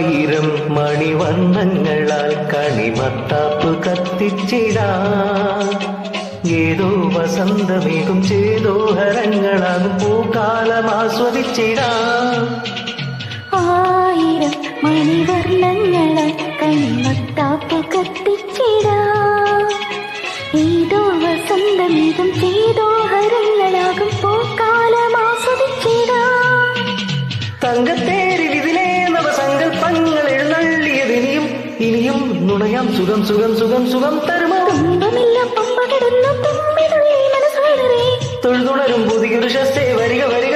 ആയിരം മണിവർണ്ണങ്ങളാൽ കണിമത്താപ്പ് കത്തിച്ചിടാം. ഏതോ വസന്തമേകും ചേതോഹരങ്ങളാകും പൂക്കാലം ആസ്വദിച്ചിടാം. ആയിരം മണിവർണ്ണങ്ങളാൽ കണിമത്താപ്പ് കത്തിച്ചിടാം. ഏതോ വസന്തമേകും ചേതോഹരങ്ങളാകും പൂക്കാലം ആസ്വദിച്ചിടാം. തങ്കത്തേരി ഇതിലേ നവസങ്കൽപ്പങ്ങൾ എഴുന്നള്ളിയതിനിയും ഇനിയും നുണയാം സുഖം സുഖം സുഖം സുഖം തരുമോ? തുമ്പമില്ല പമ്പ കിടന്നു തുമ്പിതുള്ളി മനസ്സുകളെ തൊഴുതുണരും പുതിയൊരു ശസ്തേ വരിക വരിക